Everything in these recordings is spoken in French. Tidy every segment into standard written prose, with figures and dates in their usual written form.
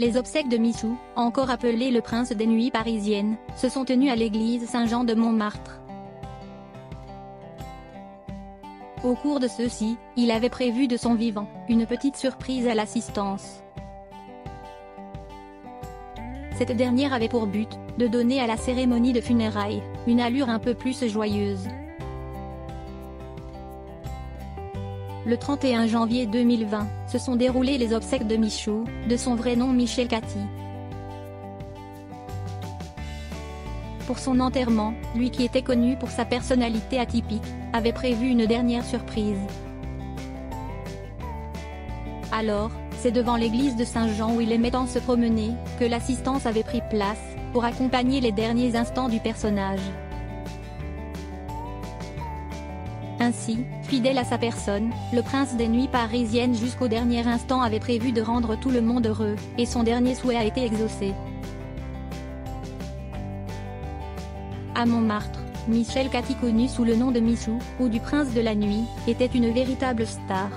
Les obsèques de Michou, encore appelé le prince des nuits parisiennes, se sont tenues à l'église Saint-Jean de Montmartre. Au cours de ceux-ci, il avait prévu de son vivant une petite surprise à l'assistance. Cette dernière avait pour but de donner à la cérémonie de funérailles une allure un peu plus joyeuse. Le 31 janvier 2020, se sont déroulées les obsèques de Michou, de son vrai nom Michel Cathy. Pour son enterrement, lui qui était connu pour sa personnalité atypique, avait prévu une dernière surprise. Alors, c'est devant l'église de Saint-Jean où il aimait tant se promener, que l'assistance avait pris place, pour accompagner les derniers instants du personnage. Ainsi, fidèle à sa personne, le prince des nuits parisiennes jusqu'au dernier instant avait prévu de rendre tout le monde heureux, et son dernier souhait a été exaucé. À Montmartre, Michel Cathy, connu sous le nom de Michou, ou du prince de la nuit, était une véritable star.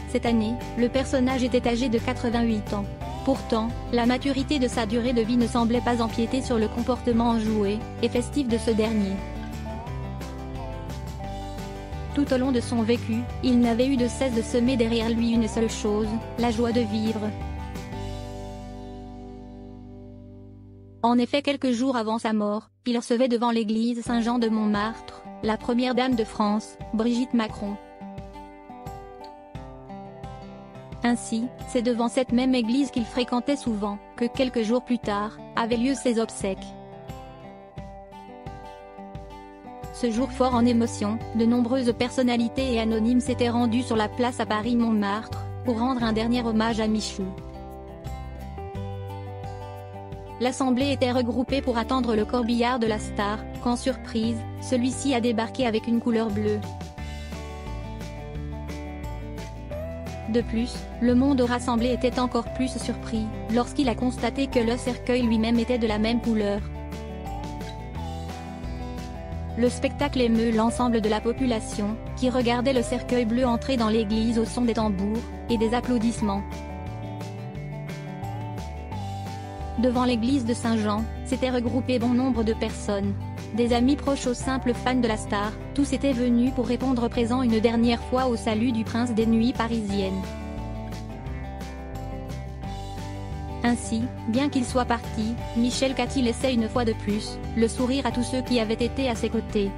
Cette année, le personnage était âgé de 88 ans. Pourtant, la maturité de sa durée de vie ne semblait pas empiéter sur le comportement enjoué et festif de ce dernier. Tout au long de son vécu, il n'avait eu de cesse de semer derrière lui une seule chose, la joie de vivre. En effet, quelques jours avant sa mort, il recevait devant l'église Saint-Jean de Montmartre, la première dame de France, Brigitte Macron. Ainsi, c'est devant cette même église qu'il fréquentait souvent, que quelques jours plus tard, avaient lieu ses obsèques. Ce jour fort en émotion, de nombreuses personnalités et anonymes s'étaient rendues sur la place à Paris-Montmartre, pour rendre un dernier hommage à Michou. L'assemblée était regroupée pour attendre le corbillard de la star, quand surprise, celui-ci a débarqué avec une couleur bleue. De plus, le monde rassemblé était encore plus surpris, lorsqu'il a constaté que le cercueil lui-même était de la même couleur. Le spectacle émeut l'ensemble de la population, qui regardait le cercueil bleu entrer dans l'église au son des tambours et des applaudissements. Devant l'église de Saint-Jean, s'étaient regroupés bon nombre de personnes. Des amis proches aux simples fans de la star, tous étaient venus pour répondre présent une dernière fois au salut du prince des nuits parisiennes. Ainsi, bien qu'il soit parti, Michel Cathy laissait une fois de plus le sourire à tous ceux qui avaient été à ses côtés.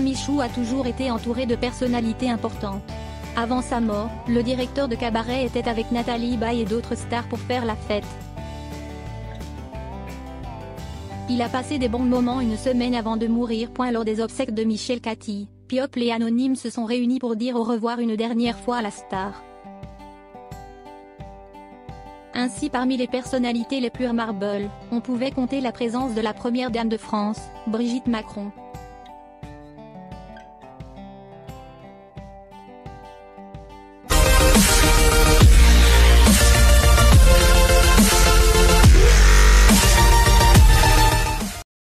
Michou a toujours été entouré de personnalités importantes. Avant sa mort, le directeur de cabaret était avec Nathalie Baye et d'autres stars pour faire la fête. Il a passé des bons moments une semaine avant de mourir. Lors des obsèques de Michel Cathy, People et Anonymes se sont réunis pour dire au revoir une dernière fois à la star. Ainsi, parmi les personnalités les plus remarquables, on pouvait compter la présence de la première dame de France, Brigitte Macron.